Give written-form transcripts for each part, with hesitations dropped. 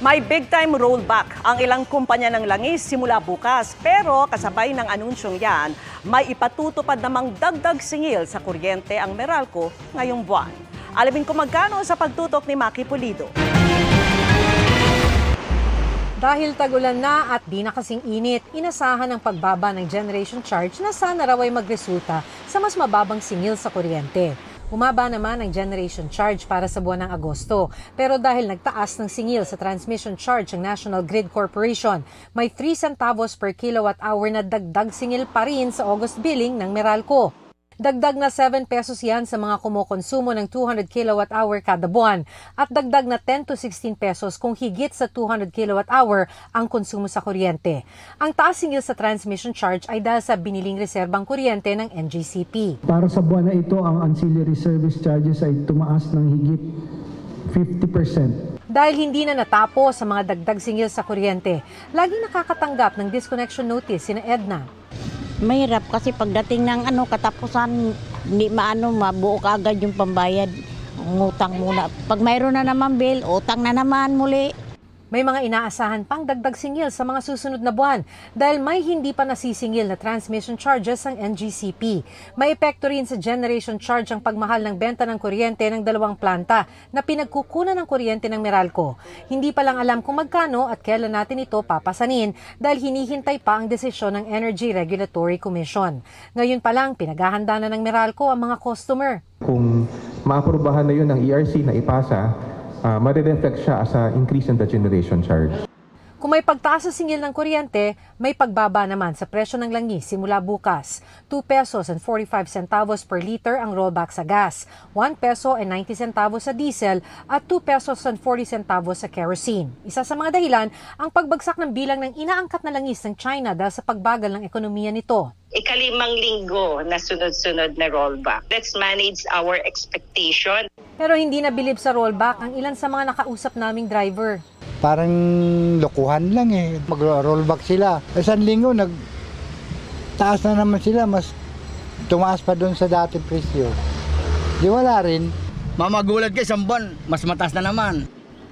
May big-time rollback ang ilang kumpanya ng langis simula bukas. Pero kasabay ng anunsyong yan, may ipatutupad namang dagdag singil sa kuryente ang Meralco ngayong buwan. Alamin kung magkano sa pagtutok ni Maki Pulido. Dahil tag-ulan na at di na kasing init, inasahan ang pagbaba ng generation charge na sana raw ay magresulta sa mas mababang singil sa kuryente. Bumaba naman ang generation charge para sa buwan ng Agosto. Pero dahil nagtaas ng singil sa transmission charge ang National Grid Corporation, may 3 centavos per kilowatt hour na dagdag singil pa rin sa August billing ng Meralco. Dagdag na 7 pesos yan sa mga kumukonsumo ng 200 kilowatt hour kada buwan at dagdag na 10 to 16 pesos kung higit sa 200 kilowatt hour ang konsumo sa kuryente. Ang taas singil sa transmission charge ay dahil sa biniling reserbang kuryente ng NGCP. Para sa buwan na ito, ang ancillary service charges ay tumaas ng higit 50%. Dahil hindi na natapos sa mga dagdag singil sa kuryente, lagi nakakatanggap ng disconnection notice sina Edna. Mahirap kasi pagdating ng katapusan, hindi mabuo ka agad yung pambayad. Ngutang muna. Pag mayroon na naman bill, utang na naman muli. May mga inaasahan pang dagdag singil sa mga susunod na buwan dahil may hindi pa nasisingil na transmission charges ang NGCP. May epekto rin sa generation charge ang pagmahal ng benta ng kuryente ng 2 planta na pinagkukunan ng kuryente ng Meralco. Hindi pa lang alam kung magkano at kailan natin ito papasanin dahil hinihintay pa ang desisyon ng Energy Regulatory Commission. Ngayon pa lang, pinaghahanda na ng Meralco ang mga customer. Kung maaprubahan na yun ng ERC na ipasa, ma-reflect siya as a increase in the generation charge. Kung may pagtaas sa singil ng kuryente, may pagbaba naman sa presyo ng langis simula bukas. 2 pesos and 45 centavos per liter ang rollback sa gas, 1 peso and 90 centavos sa diesel at 2 pesos and 40 centavos sa kerosene. Isa sa mga dahilan ang pagbagsak ng bilang ng inaangkat na langis ng China dahil sa pagbagal ng ekonomiya nito. Ika-5 linggo na sunod-sunod na rollback. Let's manage our expectation. Pero hindi nabilib sa rollback ang ilan sa mga nakausap naming driver. Parang lokohan lang mag-rollback sila. Isang linggo, nagtaas na naman sila, mas tumaas pa doon sa dating presyo. Di wala rin. Mamagulat kayo, isang buwan, mas mataas na naman.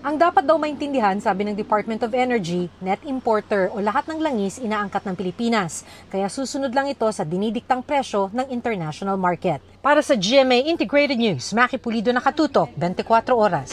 Ang dapat daw maintindihan, sabi ng Department of Energy, net importer o lahat ng langis inaangkat ng Pilipinas. Kaya susunod lang ito sa dinidiktang presyo ng international market. Para sa GMA Integrated News, Maki Pulido, nakatutok, 24 oras.